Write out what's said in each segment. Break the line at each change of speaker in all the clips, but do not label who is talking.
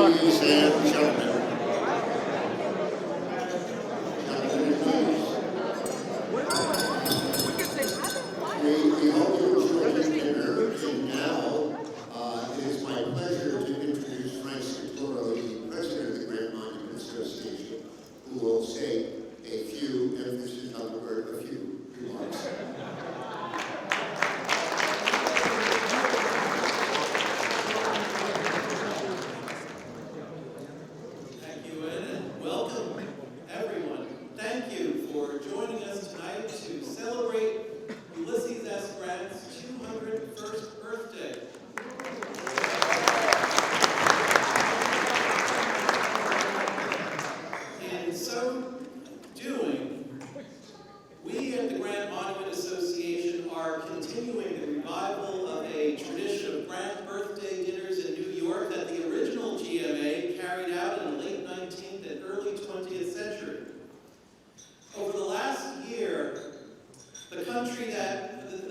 Ladies and gentlemen, we hope you enjoyed this dinner, and now it is my pleasure to introduce Frank Colloquy, the president of the Grant Monument Association, who will say a few, and this is not the word, a few remarks.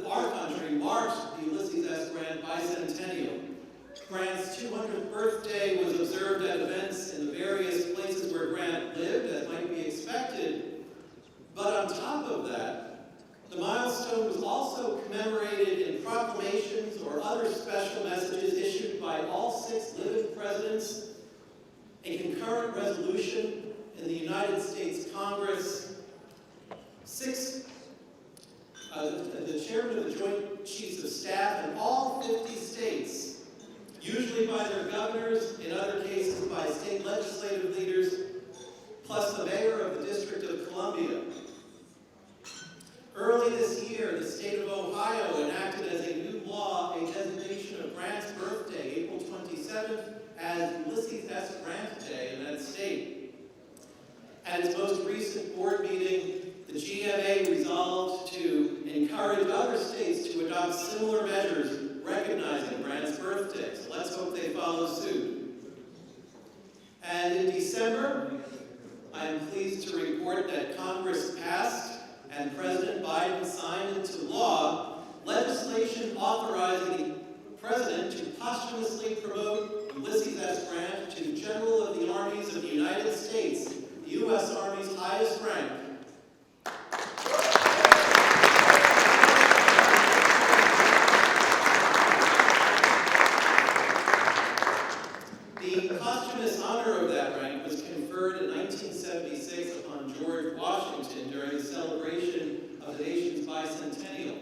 Our country marked the Ulysses S. Grant bicentennial. Grant's 200th birthday was observed at events in the various places where Grant lived, as might be expected. But on top of that, the milestone was also commemorated in proclamations or other special messages issued by all 6 living presidents, a concurrent resolution in the United States Congress, the chairman of the Joint Chiefs of Staff in all 50 states, usually by their governors, in other cases by state legislative leaders, plus the mayor of the District of Columbia. Early this year, the state of Ohio enacted as a new law a designation of Grant's birthday, April 27th, as Ulysses S. Grant Day in that state. At its most recent board meeting, the GMA resolved to encourage other states to adopt similar measures recognizing Grant's birthday. So let's hope they follow suit. And in December, I am pleased to report that Congress passed and President Biden signed into law legislation authorizing the President to posthumously promote Ulysses S. Grant to General of the Armies of the United States, the U.S. Army's highest rank. The posthumous honor of that rank was conferred in 1976 upon George Washington during the celebration of the nation's bicentennial.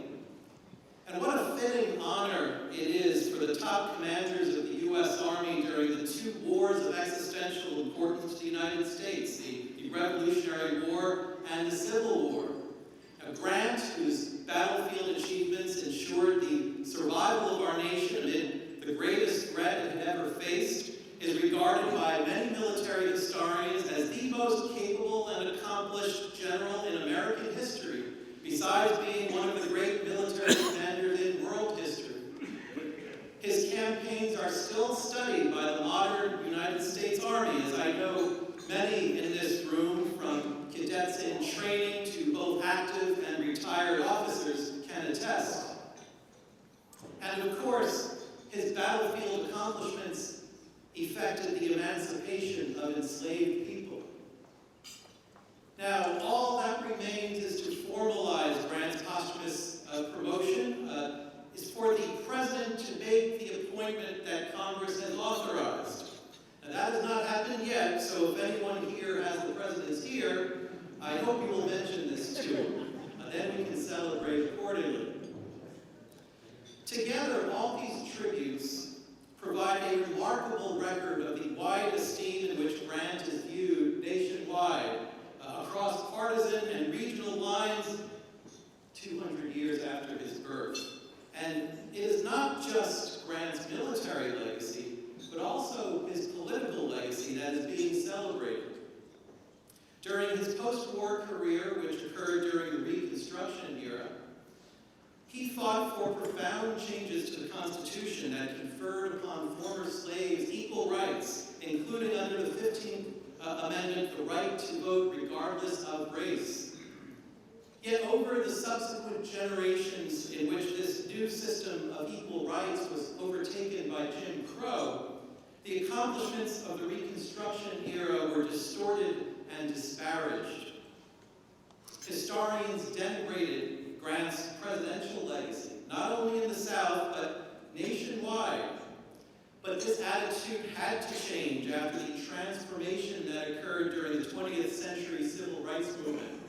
And what a fitting honor it is for the top commanders of the U.S. Army during the 2 wars of existential importance to the United States, the Revolutionary War and the Civil War. Now, Grant, whose battlefield achievements ensured the survival of our nation amid the greatest threat it had ever faced, is regarded by many military historians as the most capable and accomplished general in American history, besides being one of the great military commanders in world history. His campaigns are still studied by the modern United States Army, as I know many in this room, from cadets in training to both active and retired officers, can attest. And of course, his battlefield accomplishments effected the emancipation of enslaved people. Now, all that remains is to formalize Grant's posthumous promotion, is for the President to make the appointment that Congress has authorized. Now, that has not happened yet, so if anyone here has the President's ear, I hope you will mention this to him. Then we can celebrate accordingly. Together, all these tributes provide a remarkable record of the wide esteem in which Grant is viewed nationwide, across partisan and regional lines 200 years after his birth. And it is not just Grant's military legacy, but also his political legacy that is being celebrated. During his post-war career, which occurred during the Reconstruction era, he fought for profound changes to the Constitution that conferred upon former slaves equal rights, including under the 15th Amendment, the right to vote regardless of race. Yet over the subsequent generations in which this new system of equal rights was overtaken by Jim Crow, The accomplishments of the Reconstruction era were distorted and disparaged. Historians denigrated Grant's presidential legacy, not only in the South, but nationwide. But this attitude had to change after the transformation that occurred during the 20th century civil rights movement.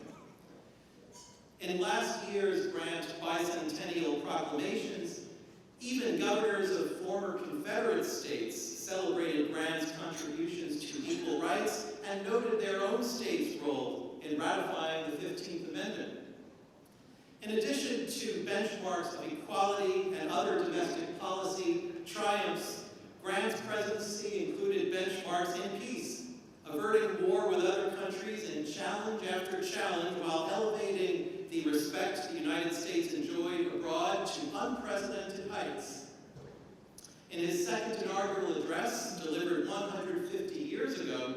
In last year's Grant bicentennial proclamations, even governors of former Confederate states celebrated Grant's contributions to equal rights and noted their own state's role in ratifying the 15th Amendment. In addition to benchmarks of equality and other domestic policy triumphs, Grant's presidency included benchmarks in peace, averting war with other countries in challenge after challenge while elevating the respect the United States enjoyed abroad to unprecedented heights. In his second inaugural address, delivered 150 years ago,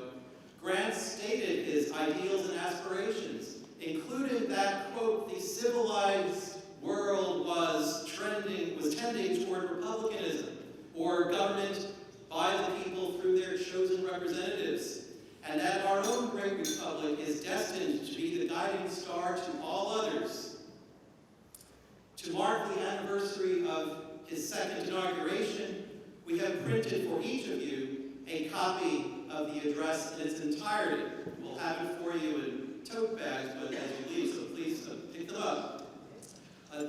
Grant stated his ideals and aspirations, including that, quote, the civilized world was tending toward republicanism, or government by the people through their chosen representatives, and that our own great republic is destined to be the guiding star to all others. To mark the anniversary of his second inauguration, we have printed for each of you a copy of the address in its entirety. We'll have it for you in tote bags, but as you leave, so please pick them up.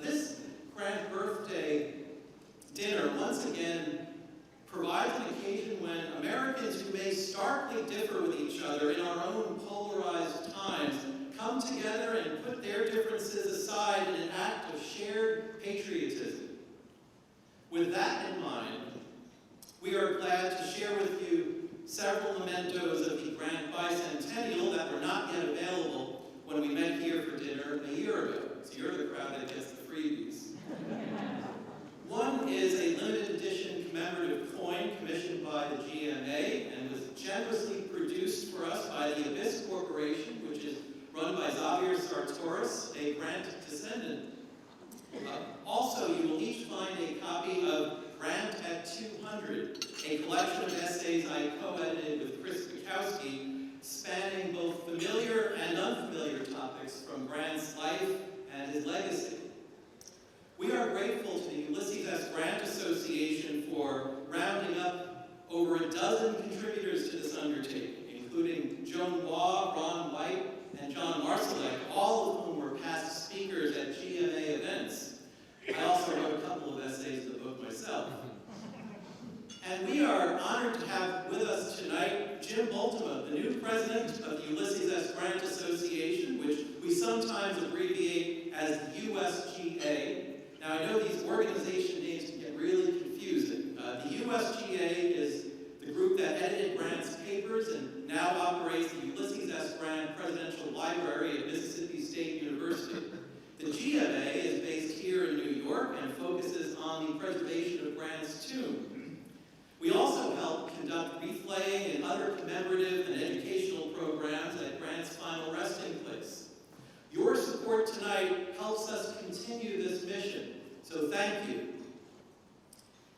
This Grant birthday dinner once again provides an occasion when Americans who may starkly differ with each other in our own polarized times come together and put their differences aside in an act of shared patriotism. With that in mind, we are glad to share with you several mementos of the Grant bicentennial that were not yet available when we met here for dinner a year ago. So you're the crowd that gets the freebies. One is a limited edition commemorative coin commissioned by the GMA and was generously produced for us by the Abyss Corporation, which is run by Xavier Sartoris, a Grant descendant. Also, you will each find a copy of Grant at 200, a collection of essays I co-edited with Chris Bukowski, spanning both familiar and unfamiliar topics from Grant's life and his legacy. We are grateful to the Ulysses S. Grant Association for rounding up over a dozen contributors to this undertaking, including Joan Waugh, Ron White, and John Marsalek, all of whom were past speakers at GMA events. I also wrote a couple of essays in the book myself. And we are honored to have with us tonight Jim Bultema, the new president of the Ulysses S. Grant Association, which we sometimes abbreviate as USGA. Now, I know these organization names can get really confusing. The USGA is the group that edited Grant's papers and now operates the Ulysses S. Grant Presidential Library at Mississippi State University. The GMA is based here in New York and focuses on the preservation of Grant's tomb. We also help conduct wreath-laying and other commemorative and educational programs at Grant's final resting place. Your support tonight helps us continue this mission, so thank you.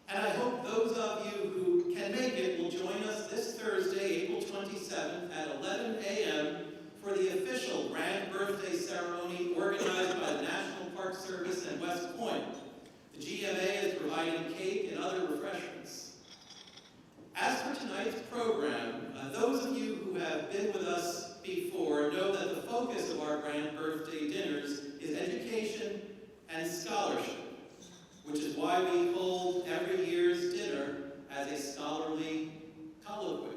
And I hope those of you who can make it will join us this Thursday, April 27th at 11 a.m. for the official Grant birthday ceremony organized by the National Park Service and West Point. The GMA is providing cake and other refreshments. As for tonight's program, those of you who have been with us before know that the focus of our Grant birthday dinners is education and scholarship, which is why we hold every year's dinner as a scholarly colloquy.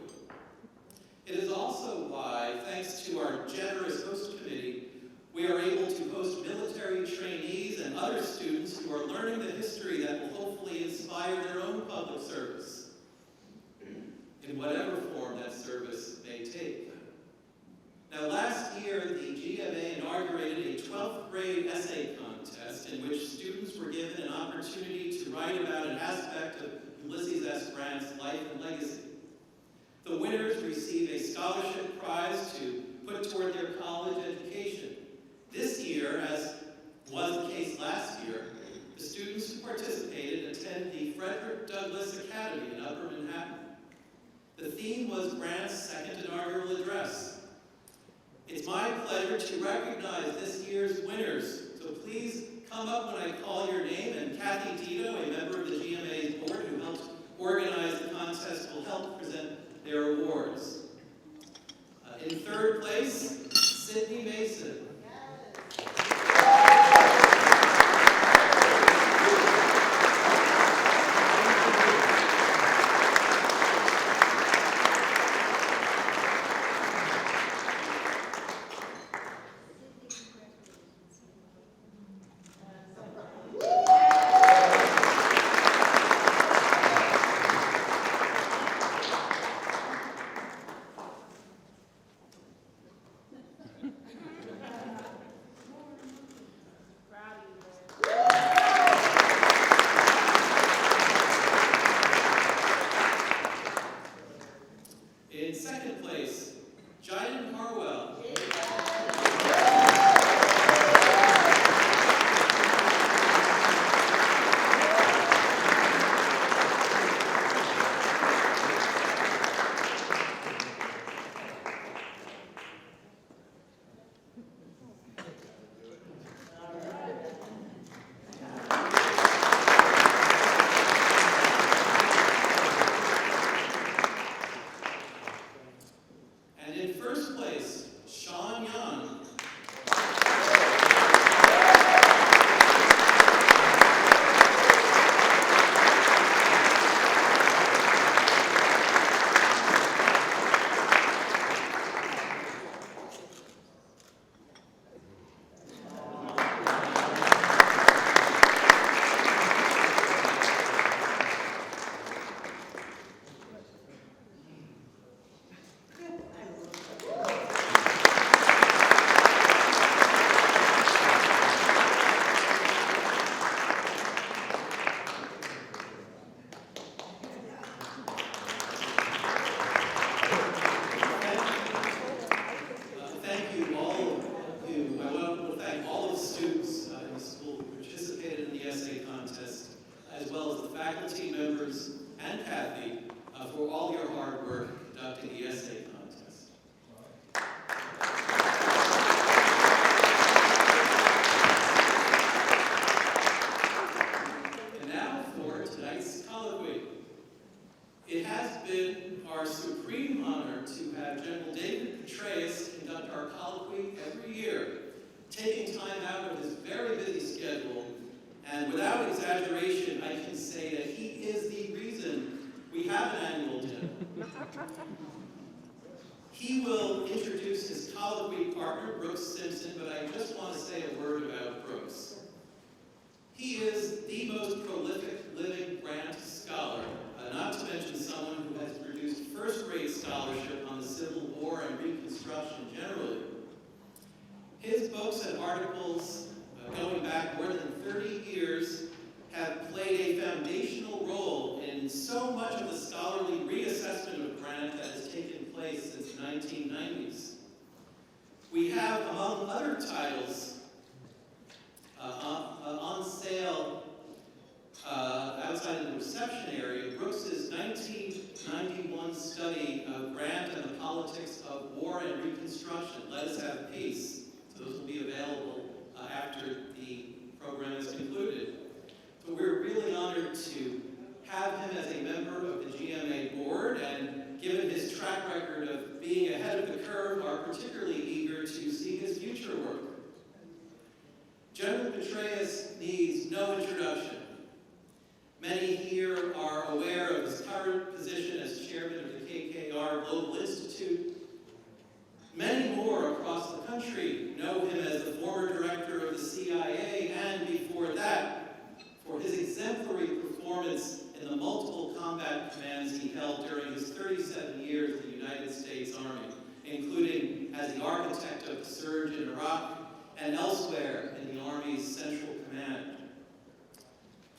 It is also why, thanks to our generous host committee, we are able to host military trainees and other students who are learning the history that will hopefully inspire their own public service, in whatever form that service may take. Now, last year, the GMA inaugurated a 12th grade essay contest in which students were given an opportunity to write about an aspect of Ulysses S. Grant's life and legacy. The winners receive a scholarship prize to put toward their college education. This year, as was the case last year, the students who participated attend the Frederick Douglass Academy in Upper Manhattan. The theme was Grant's second inaugural address. It's my pleasure to recognize this year's winners, so please come up when I call your name, and Kathy Tito, a member of the GMA's board who helped organize the contest, will help present their awards. In third place, Sydney Mason. In second place, Jiden Harwell. And in first place, Sean Young. Thank you, all of you. I want to thank all of the students in the school who participated in the essay contest, as well as the faculty members and Kathy for all your hard work conducting the essay contest. And now for tonight's colloquy. It has been our supreme honor to have General David Petraeus conduct our colloquy every year, taking time out of his very busy schedule, and without exaggeration, I can say that he is the reason we have an annual dinner. He will introduce his colloquy partner, Brooks Simpson, but I just want to say a word about Brooks. He is the most prolific living Grant scholar, not to mention someone who has produced first-rate scholarship on the Civil War and Reconstruction generally. His books and articles, going back more than 30 years, have played a foundational role in so much of the scholarly reassessment of Grant that has taken place since the 1990s. We have, among other titles, on sale outside of the reception area, Brooks's 1991 study of Grant and the Politics of War and Reconstruction, Let Us Have Peace. Those will be available after the program is concluded. So we're really honored to have him as a member of the GMA board, and given his track record of being ahead of the curve, are particularly eager to see his future work. General Petraeus needs no introduction. Many here are aware of his current position as chairman of the KKR Global Institute. Many more across the country know him as the former director of the CIA, and before that, for his exemplary performance in the multiple combat commands he held during his 37 years in the United States Army, including as the architect of the surge in Iraq and elsewhere in the Army's Central Command.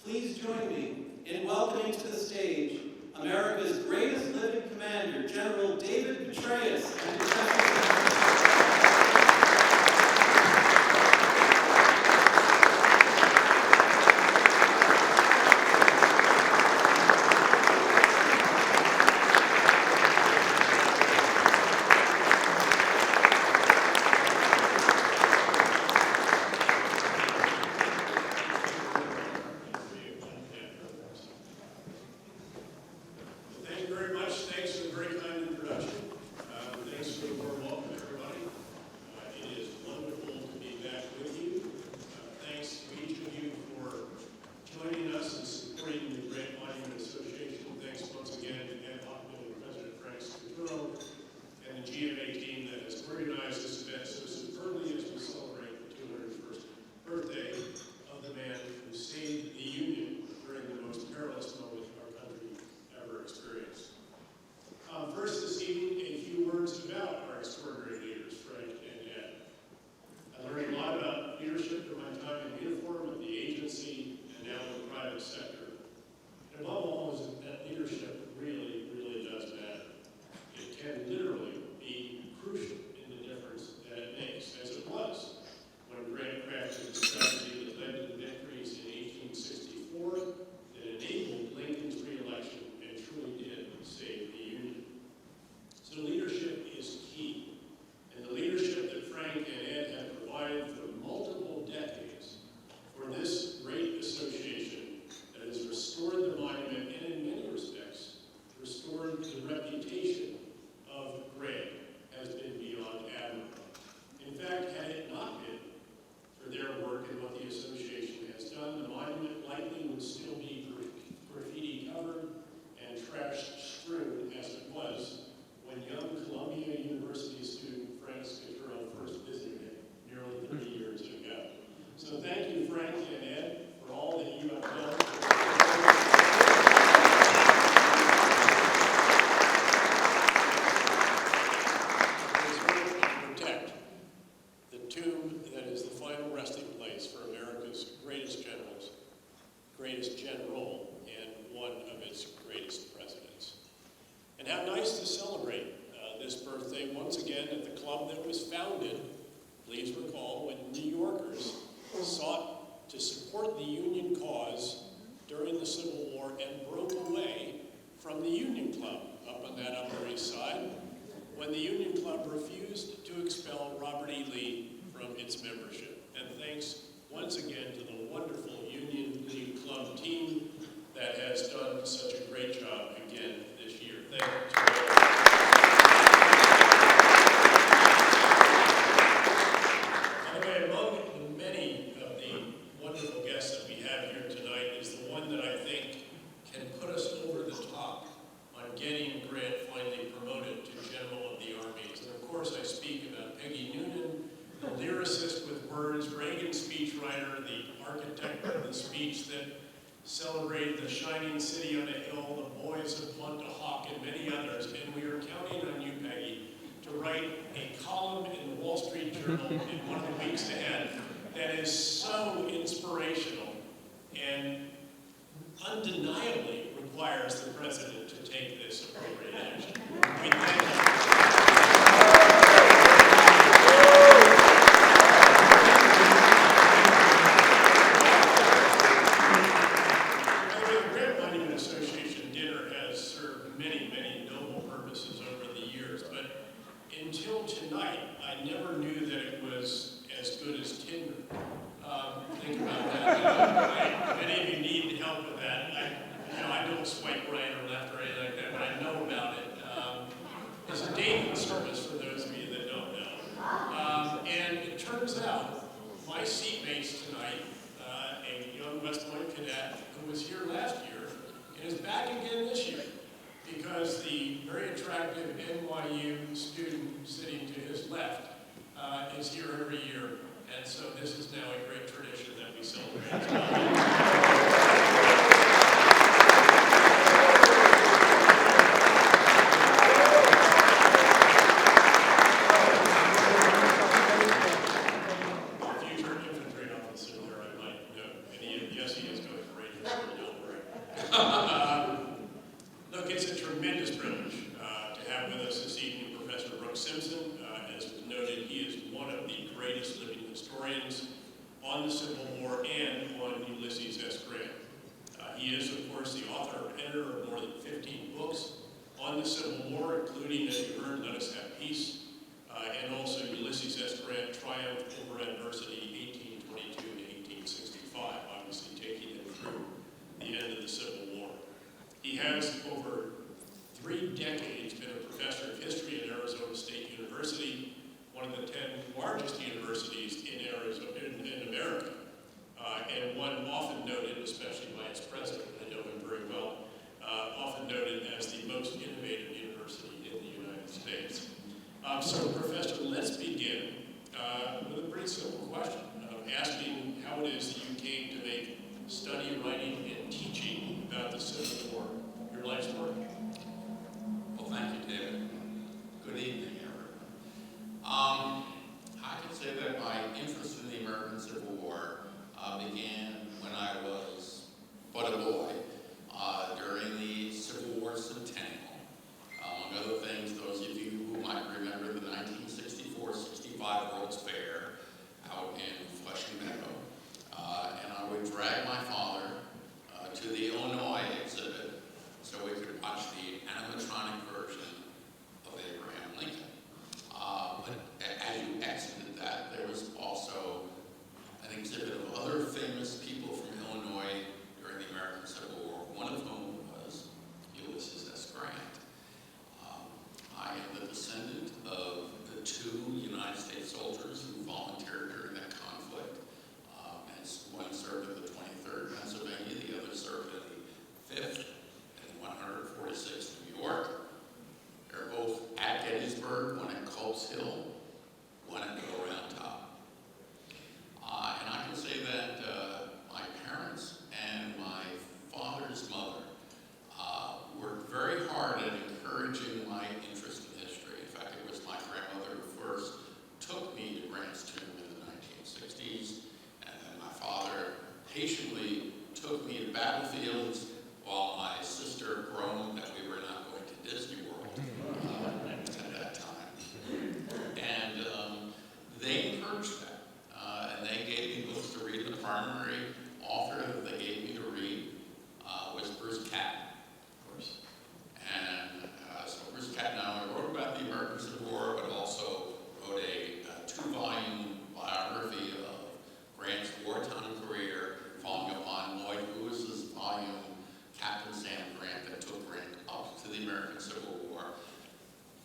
Please join me in welcoming to the stage America's greatest living commander, General David Petraeus.
greatest general and one of its greatest presidents. And how nice to celebrate this birthday once again at the club that was founded, please recall, when New Yorkers sought to support the Union cause during the Civil War and broke away from the Union Club up on that Upper East Side when the Union Club refused to expel Robert E. Lee from its membership. And thanks once again to the wonderful Union League Club team that has done such a great job again this year. Thank you to all. By the way, among the many of the wonderful guests that we have here tonight is the one that I think can put us over the top on getting Grant finally promoted to General of the Armies. And of course I speak about Peggy Noonan, the lyricist with words, Reagan speechwriter, the architect of the speech that celebrated the shining city on a hill, the boys of Pluntahawk, and many others. And we are counting on you, Peggy, to write a column in the Wall Street Journal in one of the weeks ahead that is so inspirational and undeniably requires the president to take this appropriate action. We thank you. Until tonight, I never knew that it was as good as Tinder. Think about that. Many of you need help with that. I don't swipe right or left or anything like that, but I know about it. It's a dating service for those of you that don't know. And it turns out my seatmates tonight, a young West Point cadet who was here last year and is back again this year, because the very attractive NYU student sitting to his left is here every year, and so this is now a great tradition that we celebrate as well. Future infantry officer there, I might know, and yes, he is going courageously, don't worry. Look, it's a tremendous privilege to have with us this evening Professor Brooks Simpson. As was noted, he is one of the greatest living historians on the Civil War and on Ulysses S. Grant. He is, of course, the author and editor of more than 15 books on the Civil War, including, as you heard, Let Us Have Peace, and also Ulysses S. Grant, Triumph Over Adversity, 1822 to 1865, obviously taking him through the end of the Civil War. He has, over 3 decades, been a professor of history at Arizona State University, one of the 10 largest universities in America, and one often noted, especially by its president, I know him very well, often noted as the most innovative university in the United States. So, Professor, let's begin with a pretty simple question, asking how it is that you came to make study, writing, and teaching about the Civil War your life's work.
Well, thank you, David. Good evening, everyone. I can say that my interest in the American Civil War began when I was but a battlefields while my sister groaned that we were not going to Disney World at that time. And they encouraged that. And they gave me books to read. The primary author that they gave me to read was Bruce Catton, of course. And so Bruce Catton not only wrote about the American Civil War, but also wrote a 2-volume biography of Grant's wartime career, following upon Lloyd Lewis's volume, Captain Sam Grant, that took Grant up to the American Civil War.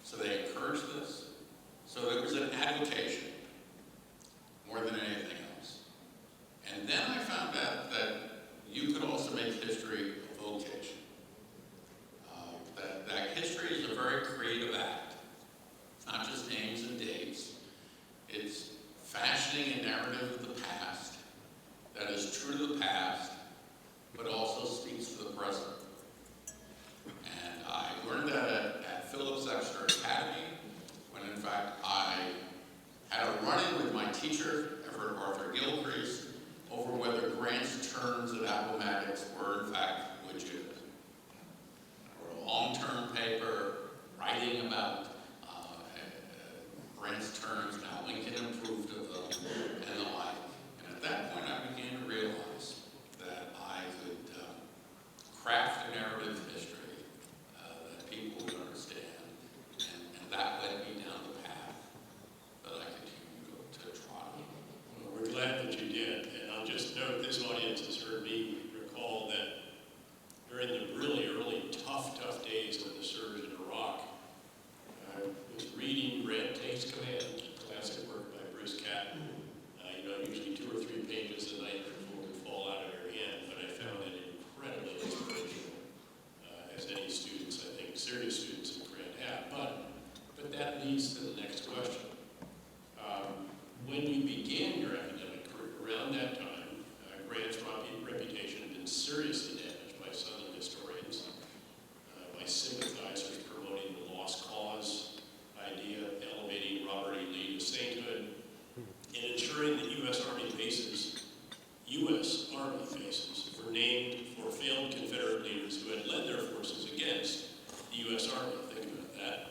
So they encouraged this. So there was an advocation more than anything else. And then I found out that you could also make history a vocation. That history is a very creative act. It's not just names and dates. It's fashioning a narrative of the past that is true to the past, but also speaks to the present. And I learned that at Phillips Exeter Academy, when in fact I had a run-in with my teacher, Everett Arthur Gilchrist, over whether Grant's terms at Appomattox were in fact legitimate. I wrote a long-term paper writing about Grant's terms, now Lincoln approved of them, and the like. And at that point I began to realize that I could craft a narrative history that people would understand, and that led me down the path that I continue to trot on.
Well, we're glad that you did, and I'll just note this audience has heard me recall that during the really early tough days of the surge in Iraq, I was reading Red Takes Command, classic work by Bruce Catton. Usually 2 or 3 pages a night before it would fall out of your hand, but I found it incredibly inspirational, as any students, I think, serious students in Grant have. But that leads to the next question. When you began your academic career, around that time, Grant's reputation had been seriously damaged by Southern historians, by sympathizers promoting the lost cause idea, elevating Robert E. Lee to sainthood, and ensuring that U.S. Army bases were named for failed Confederate leaders who had led their forces against the U.S. Army. Think about that.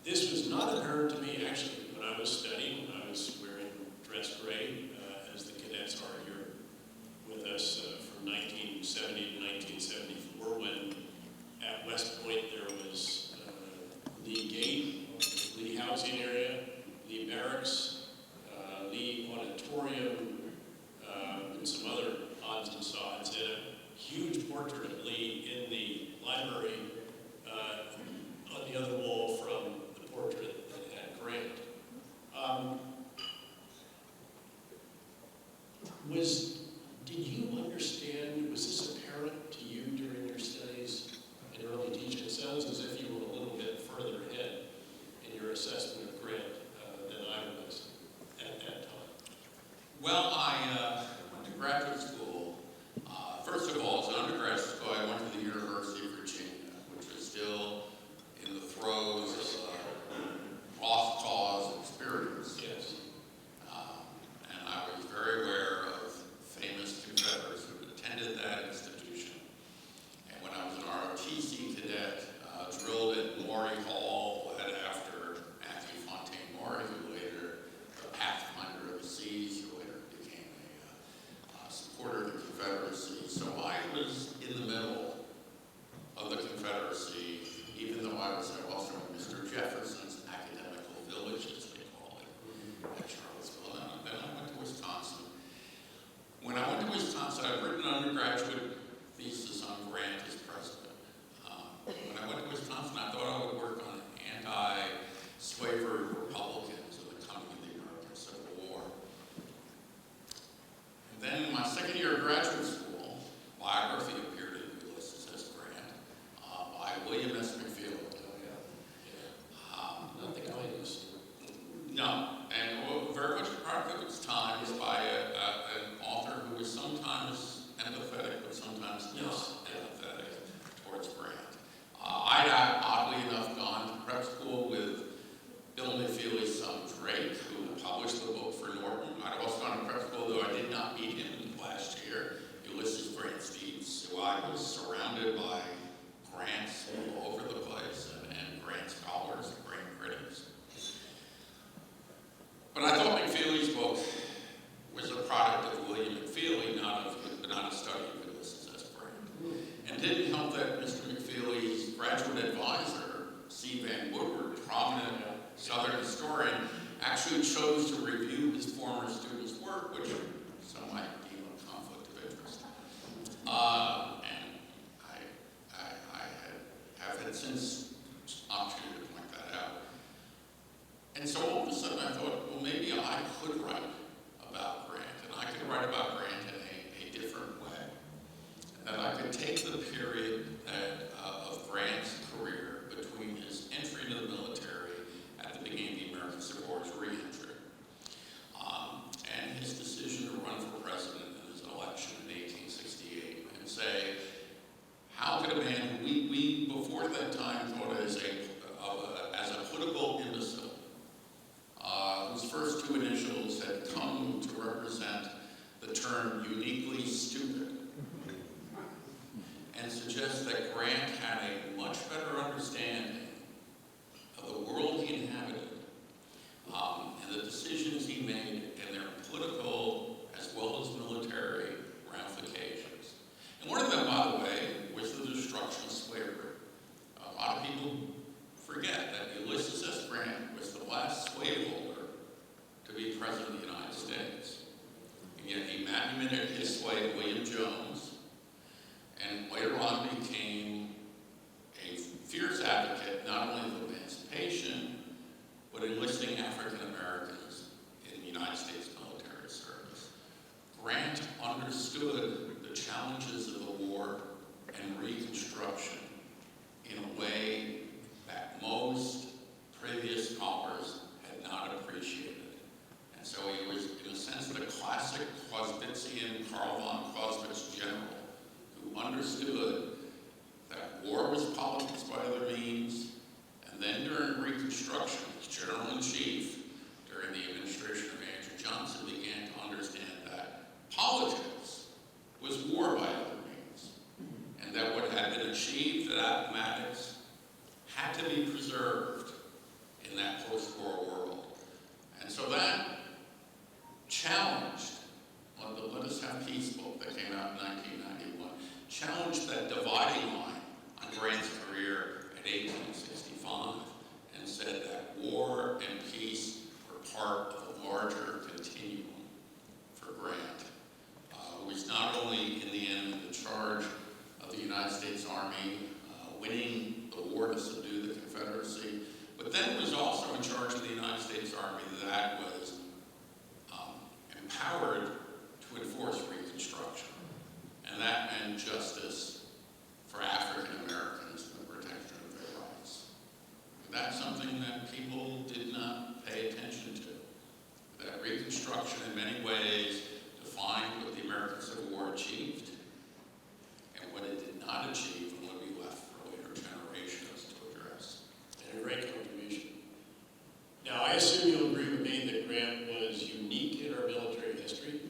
This was not apparent to me, actually, when I was studying, when I was wearing dress gray, as the cadets are here with us from 1970 to 1974, when at West Point there was Lee Gate, Lee Housing Area, Lee Barracks, Lee Auditorium, and some other odds and sods, and a huge portrait of Lee in the library on the other wall from the portrait that had Grant. Did you understand, was this apparent to you during your studies in early teaching? It sounds as if you were a little bit further ahead in your assessment of Grant than I was at that time.
Well, I went to graduate school. First of all, as an undergraduate school, I went to the University of Virginia, I was surrounded by grants all over the place and grant scholars and grant critics. But I thought McFeely's book was a product of William McFeely, not a study of Ulysses S. Grant. And didn't help that Mr. McFeely's graduate advisor, C. Van Woodward, prominent Southern historian, actually chose to review his former students' work, which some might deem a conflict of interest. And I have had since opportunity to point that out. And so all of a sudden I thought, well, maybe I could write about Grant, and I could write about Grant in a different way. And that I could take the period of Grant's career between his entry into the military at the beginning of the American Civil War's re-entry, and his decision to run for president in his election in 1868, and say, how could a man who we before that time thought as a political imbecile, whose first two initials had come to represent the term uniquely stupid, and suggest that Grant had a much better understanding of the world he inhabited, and the decisions he made and their political as well as military ramifications. And one of them, by the way, was the destruction of slavery. A lot of people forget that Ulysses S. Grant was the last slaveholder to be president of the United States. And yet he manumitted his slave, William Jones, and later on became a fierce advocate not only of emancipation, but enlisting African Americans in the United States military service. Grant understood the challenges of the war and Reconstruction in a way that most previous scholars had not appreciated. And so he was, in a sense, the classic Clausewitzian Karl von Clausewitz general who understood that war was politics by other means, and then during Reconstruction, as General-in-Chief, during the administration of Andrew Johnson, began to understand that politics was war by other means, and that what had been achieved at Appomattox had to be preserved in that post-war world. And so that challenged, the Let Us Have Peace book that came out in 1991, challenged that dividing line on Grant's career at 1865 and said that war and peace were part of a larger continuum for Grant, who was not only in the end in charge of the United States Army, winning the war to subdue the Confederacy, but then was also in charge of the United States Army that was empowered to enforce Reconstruction. And that meant justice for African Americans and the protection of their rights. That's something that people did not pay attention to. That Reconstruction in many ways defined what the American Civil War achieved and what it did not achieve and what we left for later generations to address.
And a great contribution. Now, I assume you'll agree with me that Grant was unique in our military history.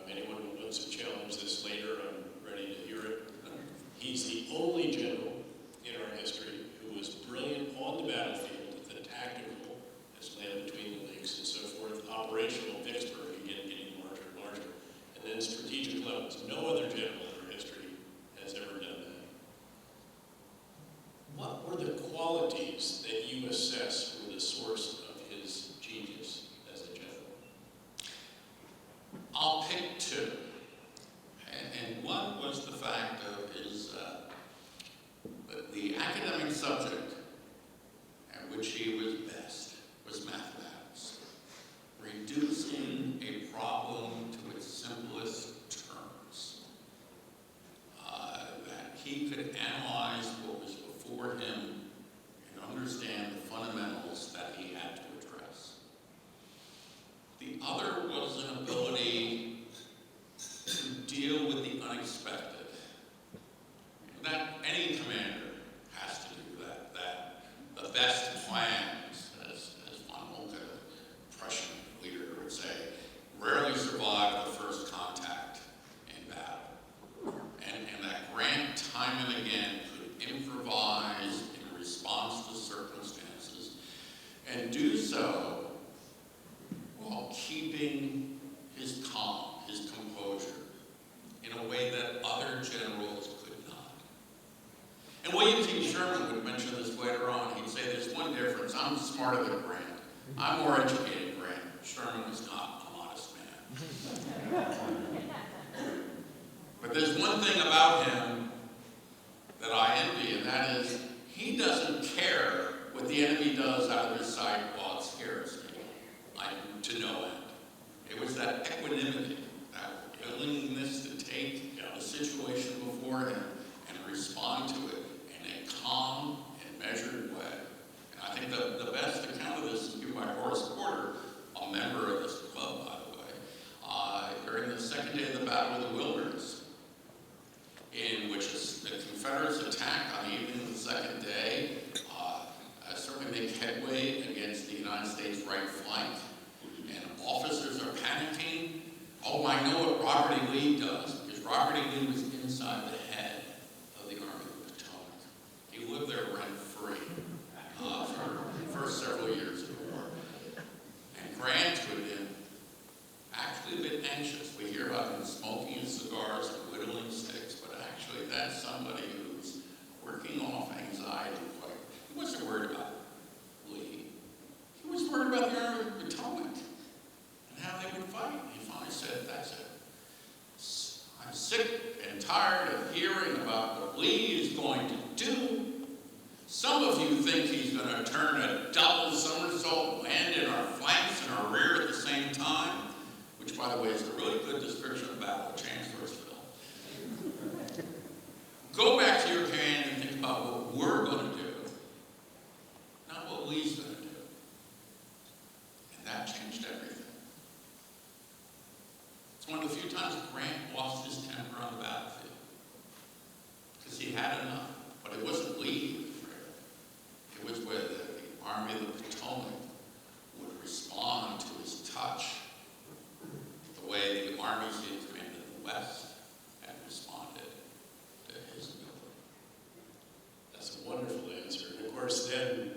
Anyone who wants to challenge this later, I'm ready to hear it. He's the only general in our history who was brilliant on the battlefield, the tactical, as land between the lakes and so forth, operational, Vicksburg, again getting larger and larger, and then strategic levels. No other general in our history has ever done that. What were the qualities that you assess were the source of his genius as a general?
I'll pick two. And one was the fact of his, the academic subject at which he was best was mathematics. Reducing a problem to its simplest terms. That he could analyze what was before him and understand the fundamentals that he had to address. The other was an ability to deal with the unexpected. That any commander has to do that. That the best plans, as von Moltke, Prussian leader, would say, rarely survive the first contact in battle. And that Grant I'm smarter than Grant. I'm more educated than Grant. Sherman was not a modest man. But there's one thing about him that I envy, and that is he doesn't care what the enemy does out of his sight while it scares me, to no end. It was that equanimity, that willingness to take the situation before him and respond to it in a calm and measured way. And I think the best account of this is given by Horace Porter, a member of this club, by the way, during the second day of the Battle of the Wilderness, in which the Confederates attacked on the evening of the second day, certainly make headway against the United States right flank, and officers are panicking. Oh, I know what Robert E. Lee does, because Robert E. Lee was inside the head of the Army of the Potomac. He lived there rent-free for the first several years of the war. And Grant, who had been actually a bit anxious, we hear about him smoking his cigars and whittling sticks, but actually that's somebody who's working off anxiety. He wasn't worried about Lee. He was worried about the Army of the Potomac and how they would fight. He finally said, that's it. I'm sick and tired of hearing about what Lee is going to do. Some of you think he's going to turn a double somersault, land in our flanks and our rear at the same time, which, by the way, is a really good description of Battle of Chancellorsville. Go back to your command and think about what we're going to do, not what Lee's going to do. And that changed everything. It's one of the few times Grant lost his temper on the battlefield, because he had enough. But it wasn't Lee he was afraid of. It was whether the Army of the Potomac would respond to his touch the way the armies he had commanded in the West had responded to his ability.
That's a wonderful answer. And of course, then,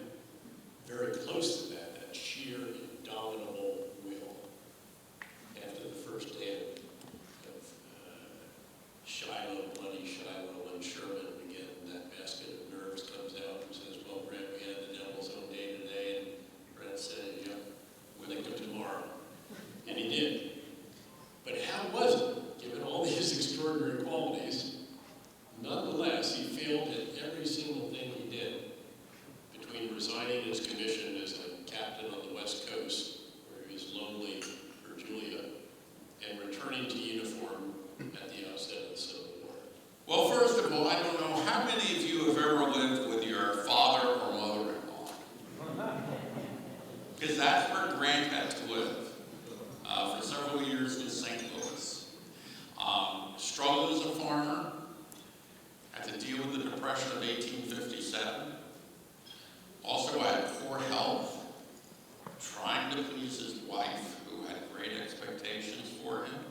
very close to that, that sheer, indomitable will. After the first day of Shiloh, bloody Shiloh, when Sherman, again, that basket of nerves comes out and says, well, Grant, we had the devil's own day today. And Grant said, yeah, we'll think of tomorrow. And he did. But how was it, given all these extraordinary qualities? Nonetheless, he failed at every single thing he did, between resigning his commission as a captain on the West Coast, where he was lonely for Julia, and returning to uniform at the outset of the Civil War.
Well, first of all, I don't know how many of you have ever lived with your father or mother-in-law. Because that's where Grant had to live for several years in St. Louis. Struggled as a farmer, had to deal with the Depression of 1857. Also had poor health, trying to please his wife, who had great expectations for him,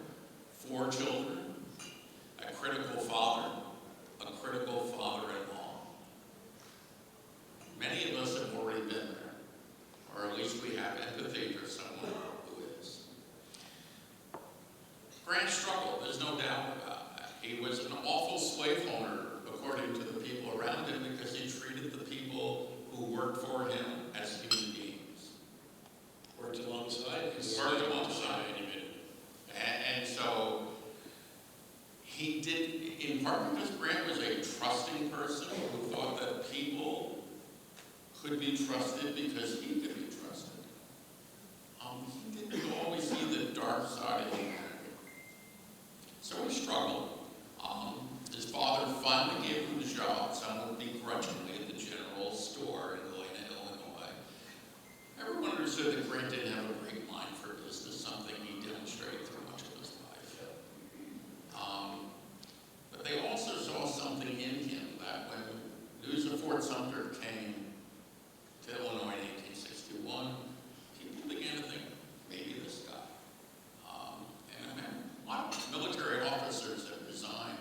4 children, a critical father-in-law. Many of us have already been there, or at least we have empathy for someone who is. Grant struggled, there's no doubt about that. He was an awful slave owner, according to the people around him, because he treated the people who worked for him as human beings.
Worked alongside.
And so he did, in part because Grant was a trusting person who thought that people could be trusted because he could be trusted. He didn't always see the dark side of humanity. So he struggled. His father finally gave him the job, somewhat begrudgingly, at the general store in Galena, Illinois. Everyone understood that Grant didn't have a great mind for business, something he demonstrated through much of his life. But they also saw something in him that when news of Fort Sumter came to Illinois in 1861, people began to think, maybe this guy. And a lot of military officers had resigned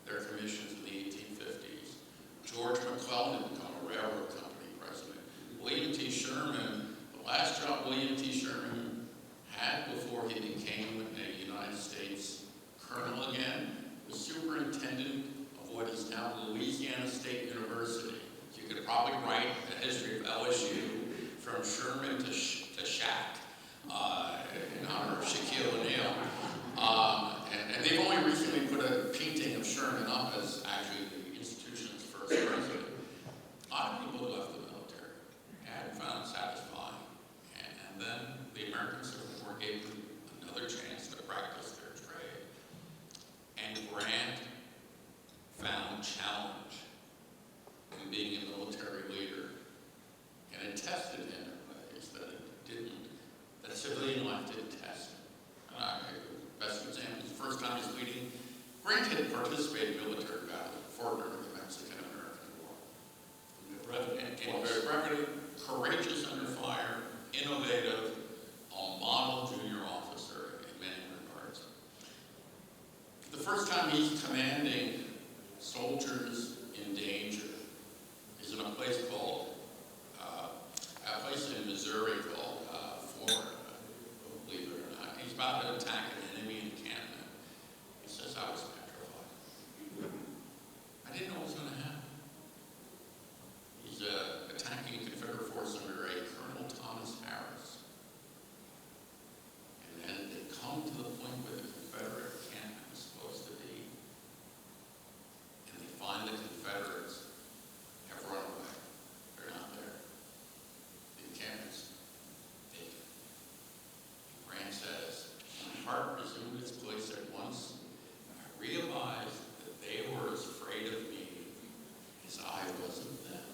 their commissions in the 1850s. George McClellan had become a railroad company president. William T. Sherman, the last job William T. Sherman had before he became a United States colonel again, was superintendent of what is now Louisiana State University. So you could probably write the history of LSU from Sherman to Shaq, in honor of Shaquille O'Neal. And they've only recently put a painting of Sherman up as actually the institution's first president. A lot of people left the military and found it satisfying. And then the American Civil War gave them another chance to practice their trade. And Grant found challenge in being a military leader. And it tested him in ways that it didn't, that civilian life didn't test him. Best example is the first time he's leading. Grant had participated in military battles before during the Mexican-American War. And very rapidly, courageous under fire, innovative, a model junior officer in many regards. The first time he's commanding soldiers in danger is in a place called, a place in Missouri called Florida, believe it or not. He's about to attack an enemy encampment. He says, I was petrified. I didn't know what was going to happen. He's attacking Confederate force under a Colonel Thomas Harris. And then they come to the point where the Confederate encampment is supposed to be. And they find the Confederates have run away. They're not there. The encampment's vacant. Grant says, my heart resumed its place at once. I realized that they were as afraid of me as I was of them.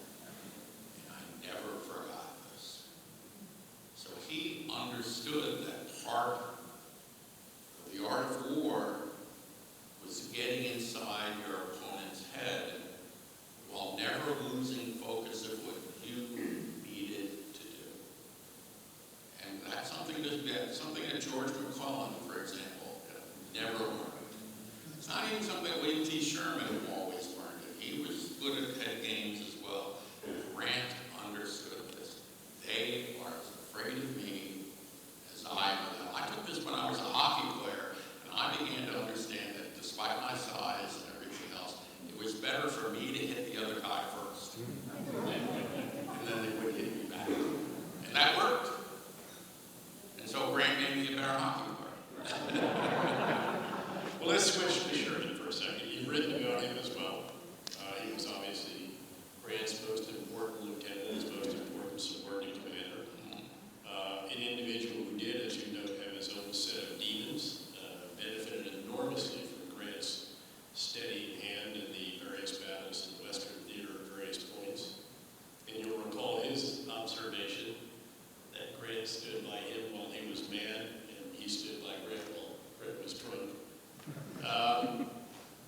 And I never forgot this. So he understood that part of the art of war was getting inside your opponent's head while never losing focus of what you needed to do. And that's something that George McClellan, for example, never learned. It's not even something that William T. Sherman always learned. He was good at head games as well. Grant understood this. They are as afraid of me as I am of them. I took this when I was a hockey player, and I began to understand that despite my size and everything else, it was better for me to hit the other guy first. And then they would hit me back. And that worked. And so Grant made me a better hockey player.
Well, let's switch to Sherman for a second. You've written about him as well. He was obviously Grant's most important lieutenant, his most important subordinate commander. An individual who did, as you know, have his own set of demons, benefited enormously from Grant's steady hand in the various battles in the Western theater at various points. And you'll recall his observation that Grant stood by him while he was mad, and he stood by Grant while Grant was drunk.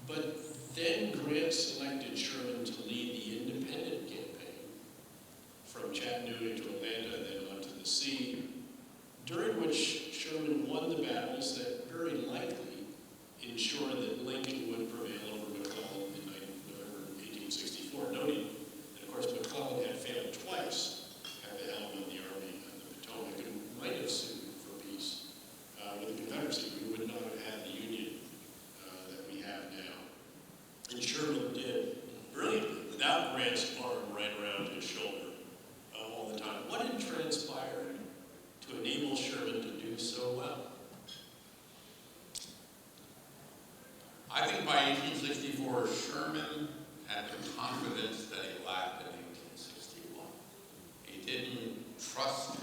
But then Grant selected Sherman to lead the independent campaign from Chattanooga to Atlanta and then on to the sea, during which Sherman won the battles that very likely ensured that Lincoln would prevail over McClellan in November 1864, noting that, of course, McClellan had failed twice at the helm of the Army of the Potomac and might have sued for peace with the Confederacy. We would not have had the Union that we have now. And Sherman did brilliantly, without Grant's arm right around his shoulder all the time. What had transpired to enable Sherman to do so well?
I think by 1864, Sherman had the confidence that he lacked in 1861. He didn't trust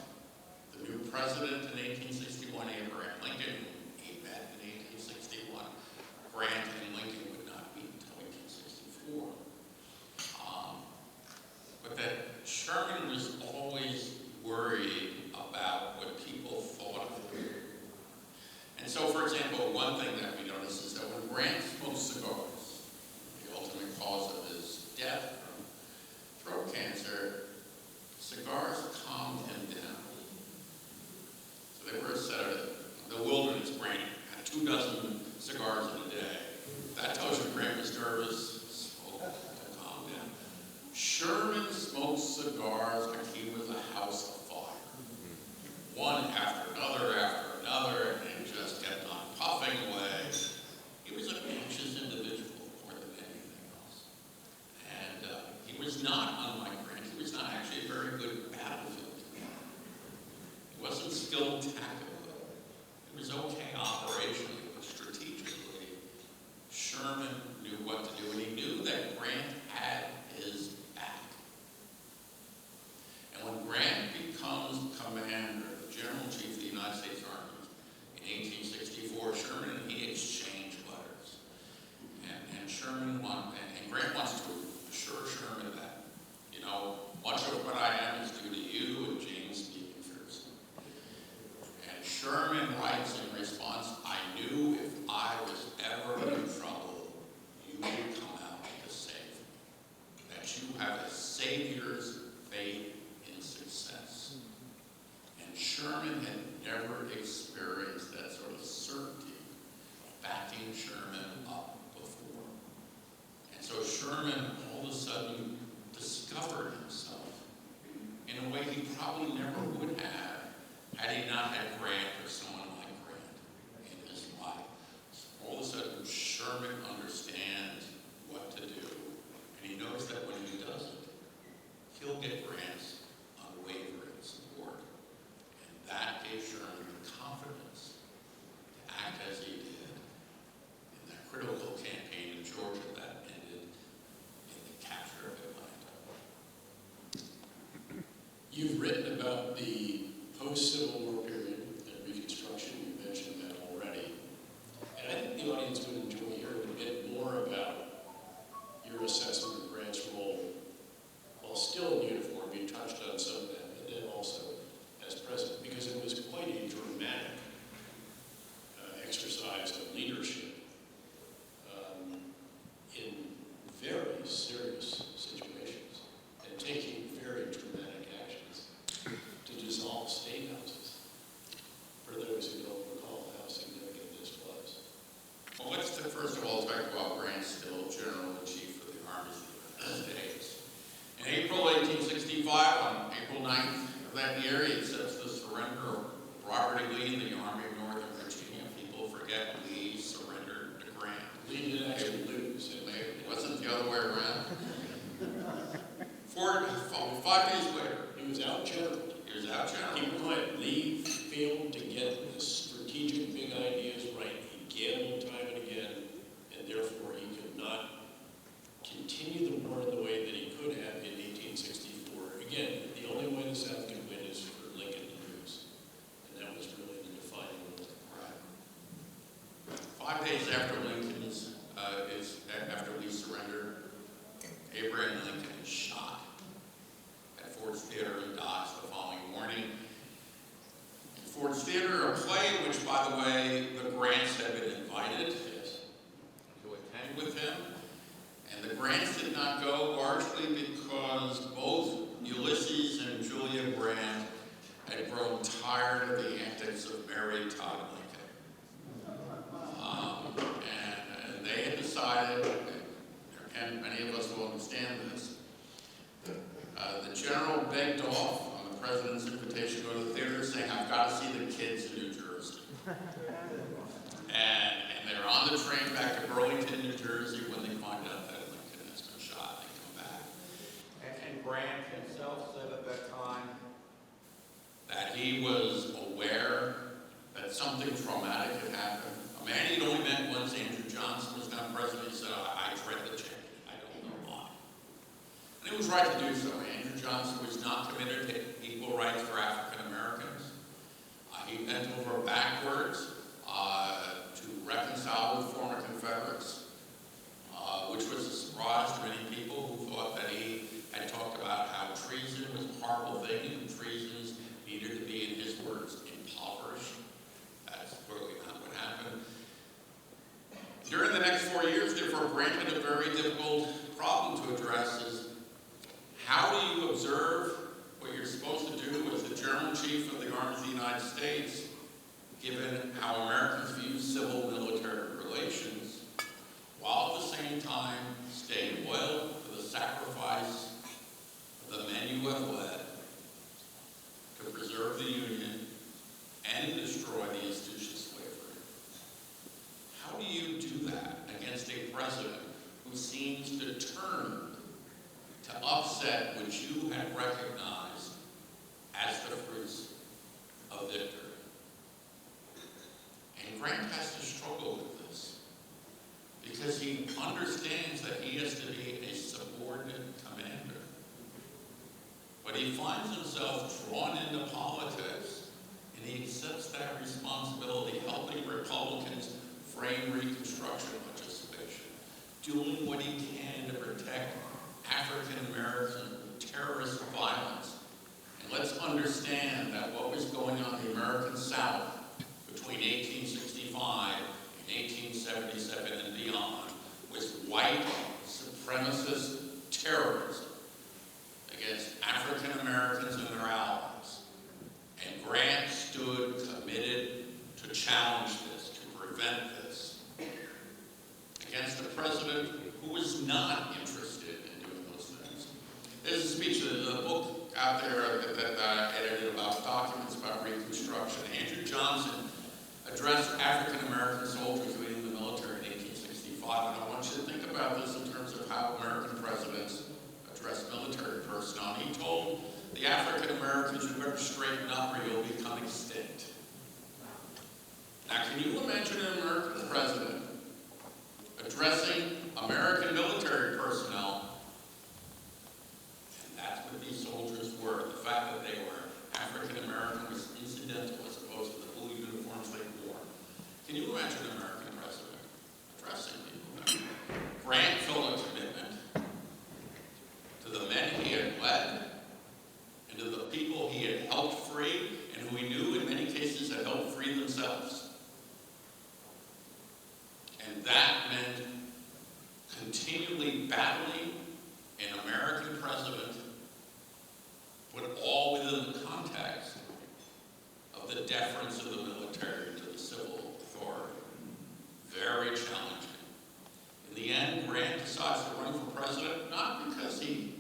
the new president in 1861, Abraham Lincoln. He met in 1861. Grant and Lincoln would not meet until 1864. But that Sherman was always worried about what people thought of him. And so, for example, one thing that we notice is that when Grant smoked cigars, the ultimate cause of his death from throat cancer, cigars calmed him down. So they were a sedative. The wilderness Grant had 24 cigars in a day. That tells you Grant was nervous, smoked to calm down. Sherman smoked cigars like he was a house of fire. One after another, and he just kept on puffing away. He was an anxious individual more than anything else. And he was not, unlike Grant, he was not actually a very good battlefield commander. skilled tactically. It was okay operationally, but strategically, Sherman knew what to do, and he knew that Grant had his back. And when Grant becomes commander, the General Chief of the United States Army, in 1864, Sherman and he exchanged letters. And Grant wants to assure Sherman that, you know, much of what I am is due to you and James B. McPherson. And Sherman writes in response, I knew if I was ever in trouble, you would come out to save me. That you have a savior's faith in success. And Sherman had never experienced that sort of certainty of backing Sherman up before. And so Sherman all of a sudden discovered himself in a way he probably never would have had he not had Grant or someone like Grant in his life. So all of a sudden, Sherman understands what to do, and he knows that when he doesn't, he'll get Grant's unwavering support. And that gave Sherman the confidence to act as he did in that critical campaign in Georgia that ended in the capture of Atlanta.
You've written about the post-Civil War period and Reconstruction. You mentioned that already. And I think the audience would enjoy hearing a bit more about your assessment of Grant's role while still in uniform. You touched on some of that, but then also as president, because it was quite a dramatic exercise of leadership in very serious situations and taking very dramatic actions to dissolve state houses. For those who don't recall how significant this was.
Well, let's first of all talk about Grant still General in Chief of the Army of the United States. In April 1865, on April 9th of that year, he accepts the surrender of Robert E. Lee in the Army of Northern Virginia. People forget Lee surrendered to Grant.
Lee didn't actually lose.
It wasn't the other way around. 5 days later,
He was out general.
he was out general.
Keep in mind, Lee failed to get the strategic big ideas right. He gambled time and again, and therefore he could not continue the war in the way that he could have in 1864. Again, the only way the South could win is for Lincoln to lose, and that was really the defining moment.
Right. 5 days after after Lee surrendered, Abraham Lincoln is shot at Ford's Theater in Dodge the following morning. Ford's Theater, a play in which, by the way, the Grants had been invited to attend with him. And the Grants did not go largely because both Ulysses and Julia Grant had grown tired of the antics of Mary Todd Lincoln. And they had decided, and many of us will understand this, the general begged off on the president's invitation to go to the theater, saying, I've got to see the kids in New Jersey. And they're on the train back to Burlington, New Jersey, when they find out that Lincoln has been shot. They come back. And Grant himself said at that time that he was aware that something traumatic had happened. A man he'd only met once, Andrew Johnson, was now president. He said, I dread the change. I don't know why. And he was right to do so. Andrew Johnson was not committed to equal rights for African Americans. He bent over backwards to reconcile with former Confederates, which was a surprise to many people who thought that he had talked about how treason was a horrible thing and treasons needed to be, in his words, impoverished. That's clearly not what happened. During the next 4 years, therefore, Grant had a very difficult problem to address is how do you observe what you're supposed to do as the General Chief of the Army of the United States, given how Americans view civil-military relations, while at the same time staying loyal to the sacrifice of the men you have led to preserve the Union and destroy the institution of slavery. How do you do that against a president who seems determined to upset what you had recognized as the fruits of victory? he finds himself drawn into politics, and he accepts that responsibility, helping Republicans frame Reconstruction legislation, doing what he can to protect African Americans from terrorist violence. And let's understand that what was going on in the American South between 1865 and 1877 and beyond was white supremacist terrorism against African Americans and their allies. And Grant stood committed to challenge this, to prevent this, against a president who was not interested in doing those things. There's a speech, a book out there that I edited about documents about Reconstruction. Andrew Johnson addressed African American soldiers leading the military in 1865, and I want you to think about this in terms of how American presidents address military personnel. He told the African Americans, you better straighten up or you'll become extinct. Now, can you imagine an American president addressing American military personnel? And that's what these soldiers were. The fact that they were African American was incidental as opposed to the blue uniforms they wore. Can you imagine an American president addressing people? Grant felt a commitment to the men he had led and to the people he had helped free and who he knew in many cases had helped free themselves. And that meant continually battling an American president, but all within the context of the deference of the military to the civil authority. Very challenging. In the end, Grant decides to run for president, not because he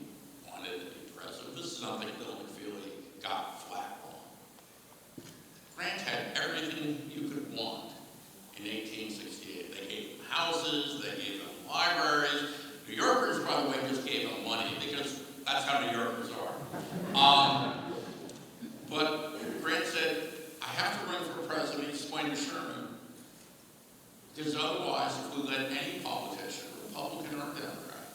wanted to be president. This is something Bill McFeely got flat on. Grant had everything you could want in 1868. They gave him houses, they gave him libraries. New Yorkers, by the way, just gave him money because that's how New Yorkers are. But Grant said, I have to run for president, he explained to Sherman, because otherwise, if we let any politician, Republican or Democrat,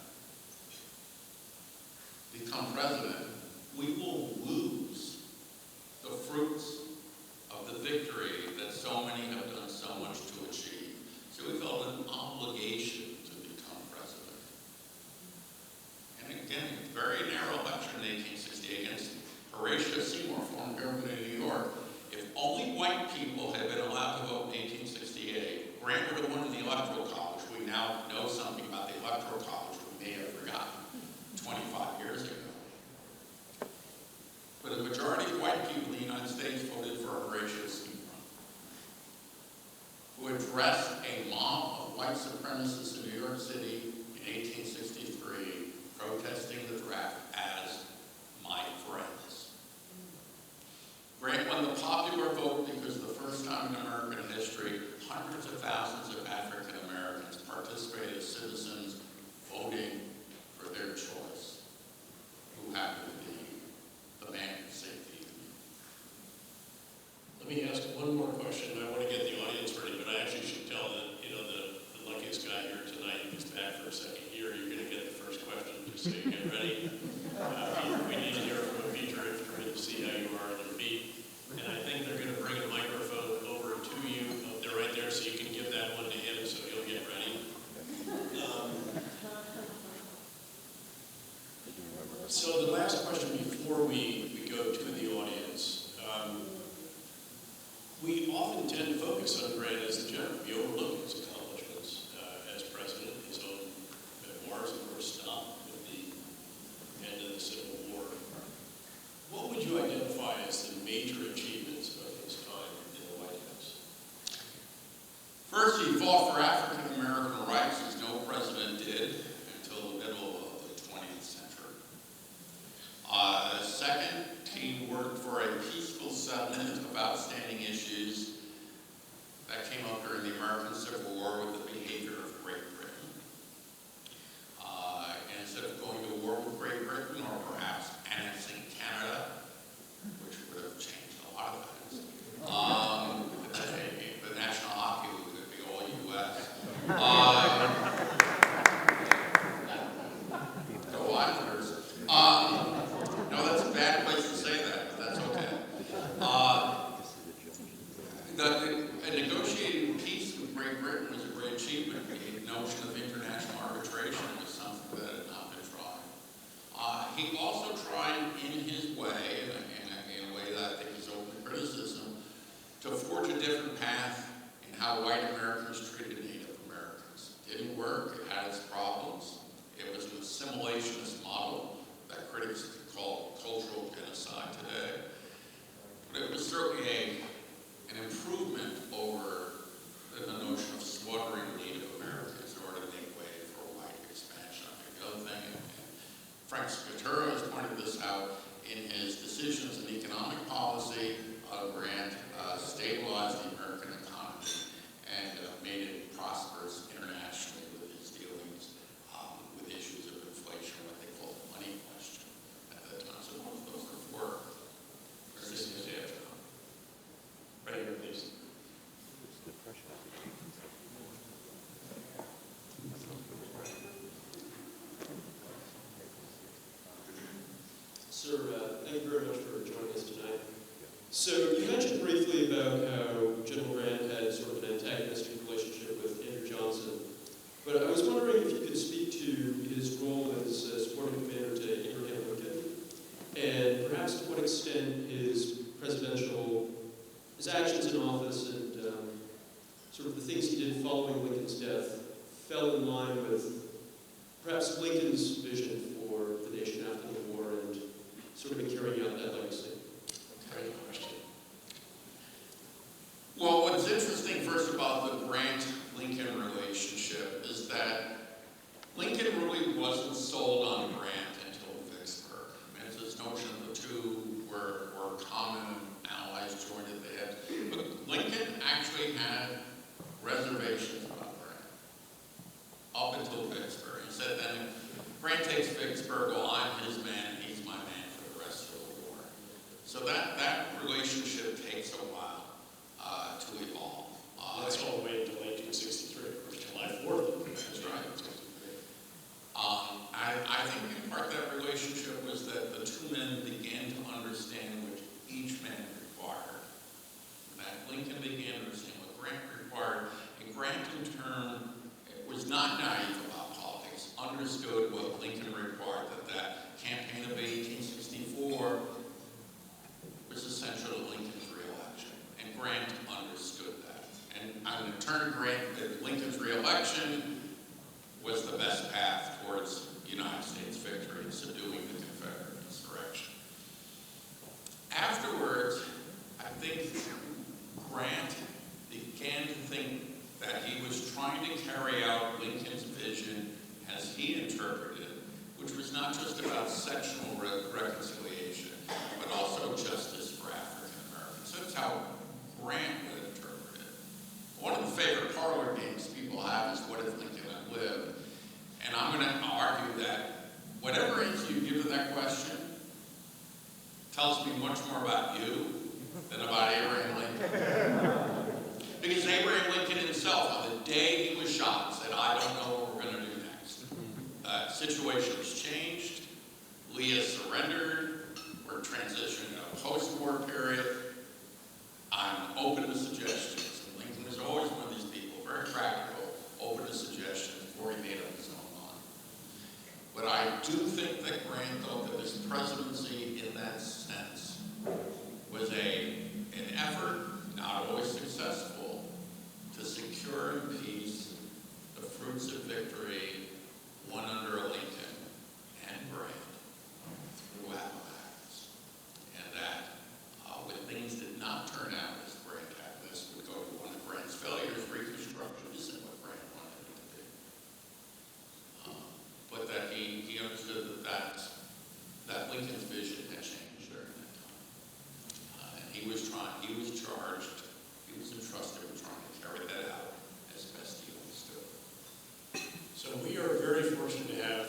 become president, we will lose the fruits of the victory that so many have done so much to achieve. So we felt an obligation to become president. And again, very narrow election in 1868 against Horatio Seymour, former governor of New York. If only white people had been allowed to vote in 1868, Grant would have won in the Electoral College. We now know something about the Electoral College we may have forgotten 25 years ago. But a majority of white people in the United States voted for Horatio Seymour, who addressed a mob of white supremacists in New York City in 1863, protesting the draft as my friends. Grant won the popular vote because for the first time in American history, hundreds of thousands of African Americans participated as citizens voting for their choice, who happened to be the man who saved the Union.
Let me ask one more question. I want to get the audience ready, but I actually should tell the luckiest guy here tonight who's back for a second year, you're going to get the first question, just so you get ready. We need to hear from a future instrument to see how you are on your feet. And I think they're going to bring a microphone over to you. They're right there, so you can give that one to him so he'll get ready. So the last question before we go to the audience. We often tend to focus on Grant as the general. We overlook his accomplishments as president. His own memoirs, of course, stopped with the end of the Civil War. What would you identify as the major achievements of his time in the White House?
First, he fought for African American rights as no president did until the middle of the 20th century. Second, he worked for a peaceful settlement of outstanding issues that came up during the American Civil War with the behavior of Great Britain. And instead of going to war with Great Britain or perhaps annexing Canada, which would have changed a lot of things, the National Hockey League would be all U.S. Go Islanders. No, that's bad place to say that, but that's okay. A negotiating peace with Great Britain was a great achievement. The notion of international arbitration was something that had not been tried. He also tried, in his way, in a way that I think is open to criticism, to forge a different path in how white Americans treated Native Americans. It didn't work. It had its problems. It was an assimilationist model that critics call cultural genocide today. But it was certainly an improvement over the notion of slaughtering Native Americans in order to make way for white expansion. I think the other thing, and Frank Scaturo has pointed this out in his decisions in economic policy, Grant stabilized the American economy and made it prosperous internationally with his dealings with issues of inflation, what they call the money question at that time. So both of those are four resistance after.
Right here, please.
Sir, thank you very much for joining us tonight. So you mentioned briefly about how General Grant had sort of an antagonistic relationship with Andrew Johnson, but I was wondering if you could speak to his role as supporting commander to Abraham Lincoln, and perhaps to what extent his actions in office and sort of the things he did following Lincoln's death fell in line with perhaps Lincoln's vision for the nation after the war and sort of carrying out that legacy.
Great question.
Well, what's interesting first about the Grant-Lincoln relationship is that Lincoln really wasn't sold on Grant until Vicksburg. I mean, this notion of the two were common allies joined at the head. But Lincoln actually had reservations about Grant up until Vicksburg. He said then, Grant takes Vicksburg, well, I'm his man, he's my man for the rest of the war. So that relationship takes a while to evolve.
That's all the way until 1963, of course, July 4th.
That's right. I think in part that relationship was that the two men began to understand what each man required. That Lincoln began to understand what Grant required, and Grant in turn was not naive about politics, understood what Lincoln required, that campaign of 1864 was essential to Lincoln's reelection, and Grant understood that. And in turn, Lincoln's reelection was the best path towards United States victory in subduing the Confederate insurrection. Afterwards, I think Grant began to think that he was trying to carry out Lincoln's vision as he interpreted it, which was not just about sectional reconciliation, but also justice for African Americans. That's how Grant would interpret it. One of the favorite parlor games people have is what if Lincoln had lived? And I'm going to argue that whatever answer you give to that question tells me much more about you than about Abraham Lincoln. Because Abraham Lincoln himself, on the day he was shot, said, I don't know what we're going to do next. Situation has changed. Lee has surrendered. We're transitioning to a post-war period. I'm open to suggestions. And Lincoln was always one of these people, very practical, open to suggestions before he made up his own mind. But I do think that Grant thought that his presidency, in that sense, was an effort, not always successful, to secure in peace the fruits of victory won under Lincoln and Grant through Appomattox. And that when things did not turn out as Grant had, this would go to one of Grant's failures, Reconstruction isn't what Grant wanted it to be. But that he understood that Lincoln's vision had changed during that time. And he was charged, he was entrusted with trying to carry that out as best he understood.
So we are very fortunate to have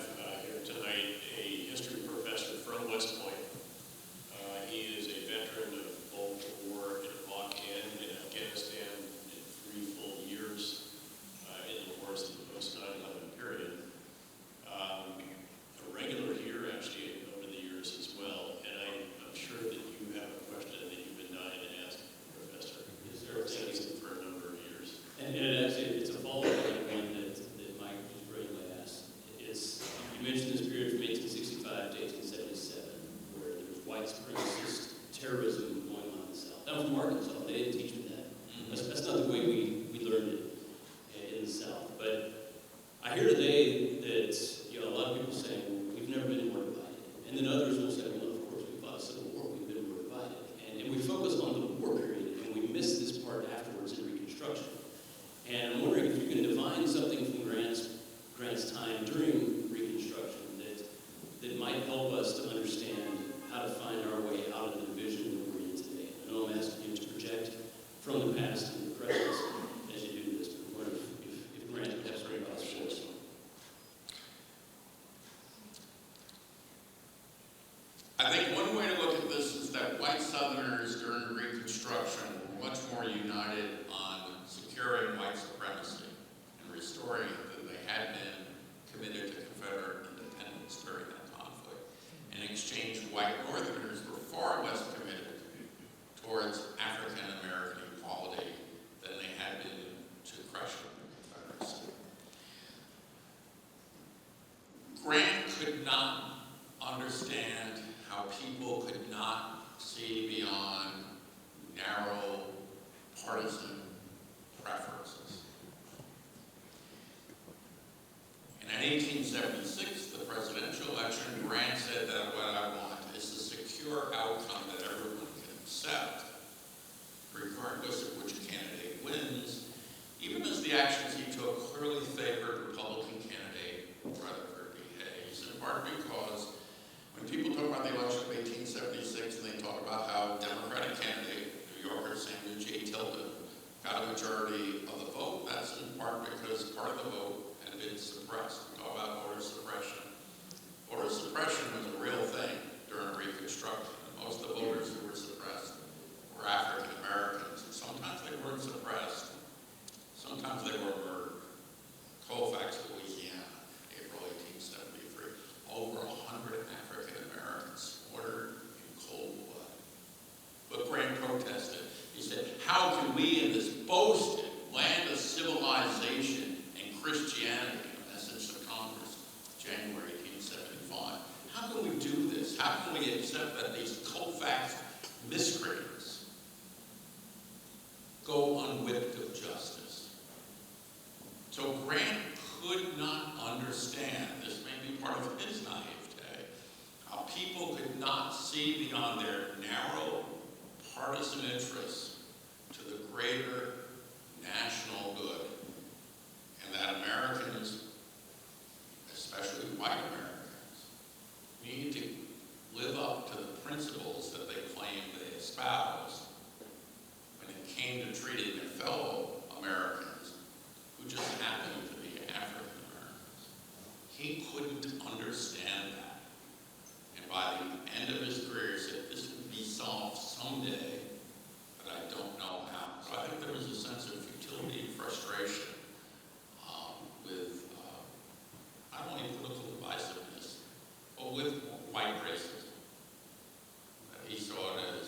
white supremacist terrorism going on in the South. That was from Arkansas. They didn't teach me that. That's not the way we learned it in the South. But I hear today that a lot of people saying, well, we've never been more divided. And then others will say, well, of course, we fought a civil war, we've been more divided. And we focus on the war period, and we miss this part afterwards in Reconstruction. And I'm wondering if you can define something from Grant's time during Reconstruction that might help us to understand how to find our way out of the division that we're in today. I know I'm asking you to project from the past to the present as you do this, but I wonder if Grant would have some thoughts for us.
I think one way to look at this is that white Southerners during Reconstruction were much more united on securing white supremacy and restoring it than they had been committed to Confederate independence during that conflict. In exchange, white Northerners were far less committed towards African American equality than they had been to crushing the Confederacy. Grant could not understand how people could not see beyond narrow partisan preferences. And in 1876, the presidential election, Grant said that what I want is a secure outcome that everyone can accept, regardless of which candidate wins, even as the actions he took clearly favored Republican candidate Rutherford B. Hayes, in part because when people talk about the election of 1876 and they talk about how Democratic candidate, New Yorker Samuel J. Tilden, got a majority of the vote, that's in part because part of the vote had been suppressed. We talk about voter suppression. Voter suppression was a real thing during Reconstruction. And most of the voters who were suppressed were African Americans. And sometimes they weren't suppressed. Sometimes they were murdered. Colfax, Louisiana, April 1873. Over 100 African Americans slaughtered in cold blood. But Grant protested. He said, how can we in this boasted land of civilization and Christianity, a message to Congress, January 1875, how can we do this? How can we accept that these Colfax miscreants go unwhipped of justice? So Grant could not understand, this may be part of his naivete, how people could not see beyond their narrow partisan interests to the greater national good, and that Americans, especially white Americans, need to live up to the principles that they claimed they espoused when it came to treating their fellow Americans who just happened to be African Americans. He couldn't understand that. And by the end of his career, he said, this would be solved someday, but I don't know how. So I think there was a sense of futility and frustration with not only political divisiveness, but with white racism. That he saw it as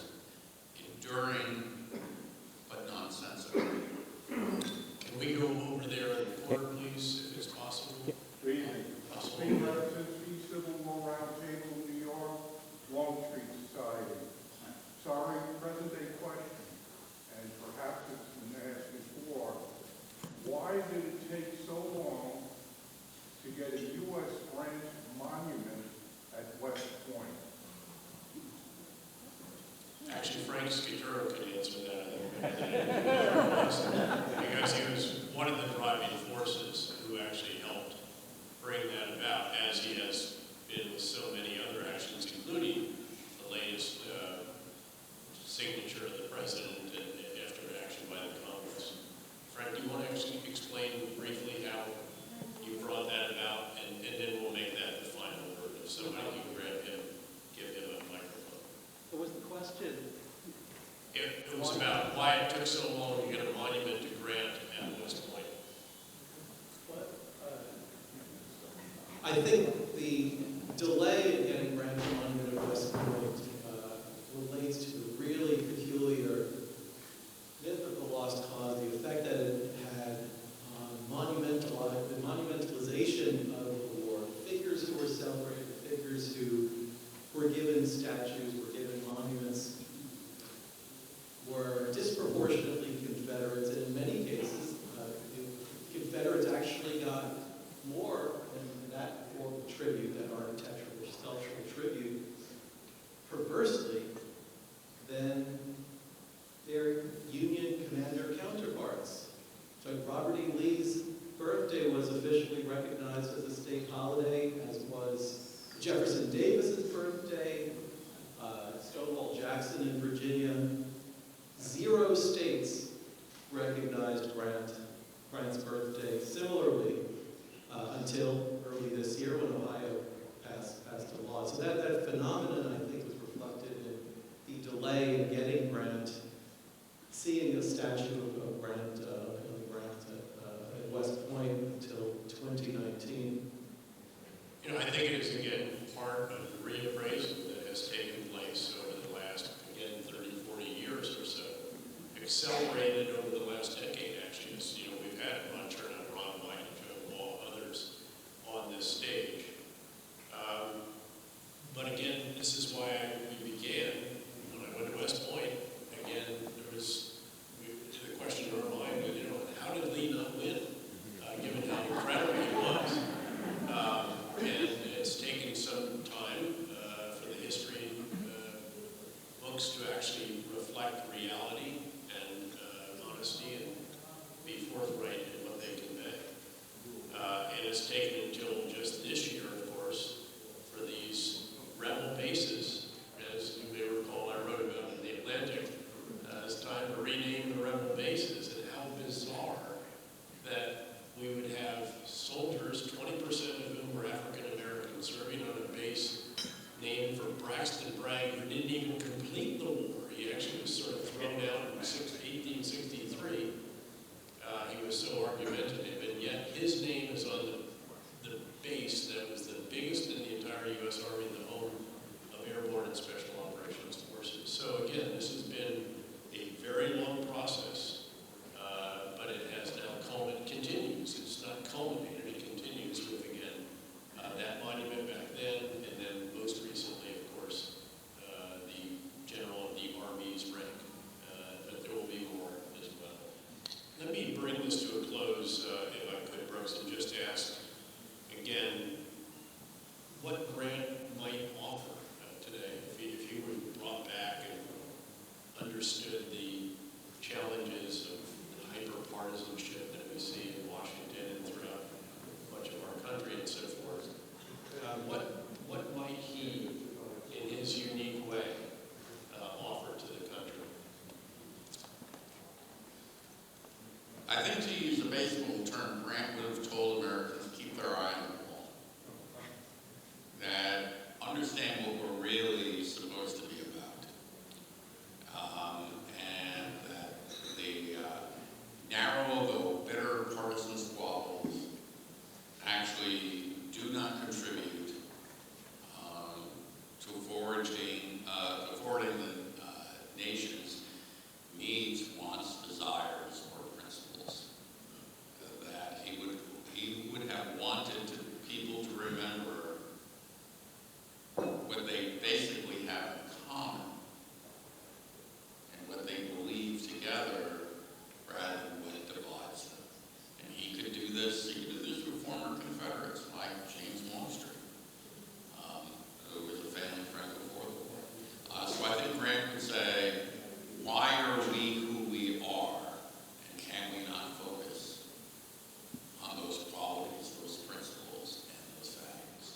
enduring, but nonsensical.
Can we go over there in the court, please, if it's possible?
Please.
Possible.
Speaker Representative, Civil War Roundtable, New York, Wall Street Society. Sorry, present-day question, and perhaps it's been asked before. Why did it take so long to get a U.S. French monument at West Point?
Actually, Frank Scaturo could answer that. Because he was one of the driving forces who actually helped bring that about, as he has been with so many other actions, including the latest signature of the president and after action by the Congress. Frank, do you want to actually explain briefly how you brought that about, and then we'll make that the final word. If somebody can grab him, give him a microphone.
What was the question?
It was about why it took so long to get a monument to Grant at West Point.
I think the delay in getting Grant a monument at West Point relates to the really peculiar myth of the lost cause, the effect that it had on the monumentalization of the war, figures who were celebrated, figures who were given statues, were given Davis's birthday, Stonewall Jackson in Virginia, 0 states recognized Grant's birthday. Similarly, until early this year when Ohio passed a law. So that phenomenon, I think, was reflected in the delay in getting Grant, seeing a statue of Grant at West Point until 2019.
You know, I think it is, again, part of the reappraisal that has taken place over the last, again, 30, 40 years or so. Accelerated over the last decade, actually. You know, we've had Ron Chernow, Ron White, Joe Law, others on this stage. But again, this is why we began. When I went to West Point, again, there was the question in our mind, you know, how did Lee not win, given how incredible he was? And it's taken some time for the history books to actually reflect reality and honesty and be forthright in what they convey. And it's taken until just this year, of course, for these rebel bases, as you may recall, I wrote about in the Atlantic. It's time to rename the rebel bases, and how bizarre that we would have soldiers, 20% of whom were African American, serving on a base named for Braxton Bragg, who didn't even complete the war. He actually was sort of thrown out in 1863. He was so argumentative, and yet his name is on the base that was the biggest in the entire U.S. Army, the home of Airborne and Special Operations Forces. So again, this has been a very long process, but it has now continues. It's not culminated, it continues with, again, that monument back then, and then most recently, of course, the General of the Army's rank. But there will be more as well. Let me bring this to a close, if I could, Brooks, and just ask, again, what Grant might offer today if he were brought back and understood the challenges of hyper-partisanship that we see in Washington and throughout much of our country and so forth. What might he, in his unique way, offer to the country?
I think, to use a baseball term, Grant would have told Americans to keep their eye on the ball. That understand what we're really supposed to be about. And that the narrow, though bitter partisan squabbles actually do not contribute to forwarding the nation's needs, wants, desires, or principles. That he would have wanted people to remember what they basically have in common and what they believe together rather than what divides them. And he could do this with former Confederates like James Longstreet, who was a family friend before the war. So I think Grant would say, why are we who we are, and can we not focus on those qualities, those principles, and those values?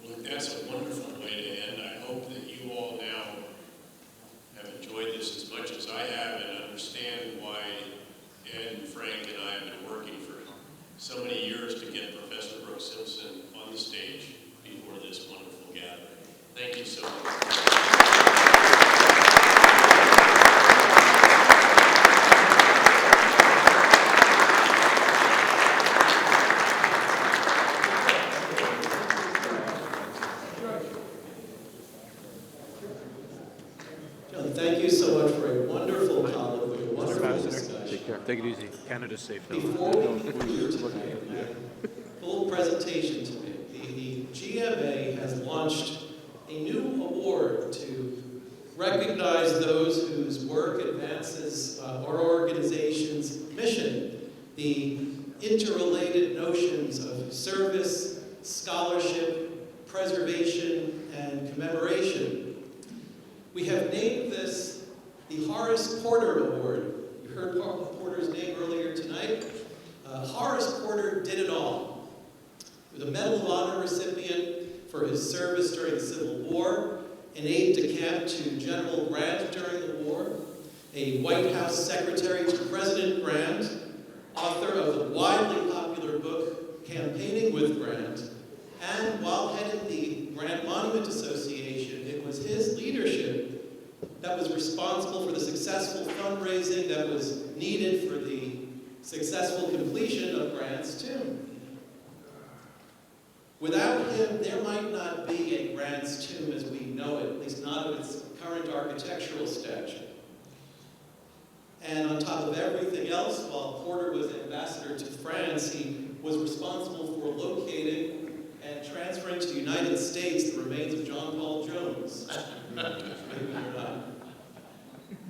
Well, look, that's a wonderful way to end. I hope that you all now have enjoyed this as much as I have and understand why Ed and Frank and I have been working for so many years to get Professor Brooks Simpson on the stage before this wonderful gathering. Thank you so much.
John, thank you so much for a wonderful colloquy, a wonderful discussion.
Take care. Take it easy. Canada's safe now.
Before we conclude tonight, I have a full presentation to make. The GMA has launched a new award to recognize those whose work advances our organization's mission, the interrelated notions of service, scholarship, preservation, and commemoration. We have named this the Horace Porter Award. You heard Porter's name earlier tonight. Horace Porter did it all. He was a Medal of Honor recipient for his service during the Civil an aide-de-camp to General Grant during the war, a White House secretary to President Grant, author of the widely popular book Campaigning with Grant, and while heading the Grant Monument Association, it was his leadership that was responsible for the successful fundraising that was needed for the successful completion of Grant's tomb. Without him, there might not be a Grant's tomb as we know it, at least not of its current architectural stature. And on top of everything else, while Porter was ambassador to France, he was responsible for locating and transferring to the United States the remains of John Paul Jones. Believe it or not.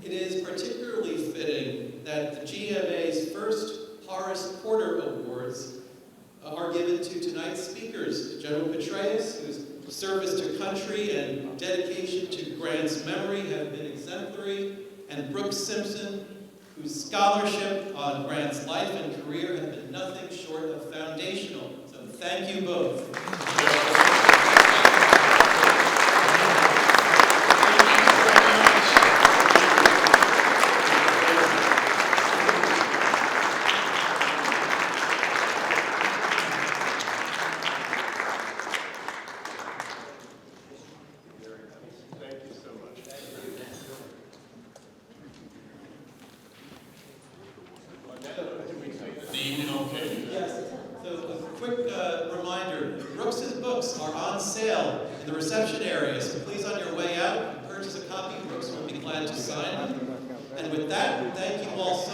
It is particularly fitting that the GMA's first Horace Porter Awards are given to tonight's speakers, General Petraeus, whose service to country and dedication to Grant's memory have been exemplary, and Brooks Simpson, whose scholarship on Grant's life and career have been nothing short of foundational. So thank you both. Yes. So a quick reminder, Brooks's books are on sale in the reception area, so please on your way out, purchase a copy. Brooks will be glad to sign them. And with that, thank you all so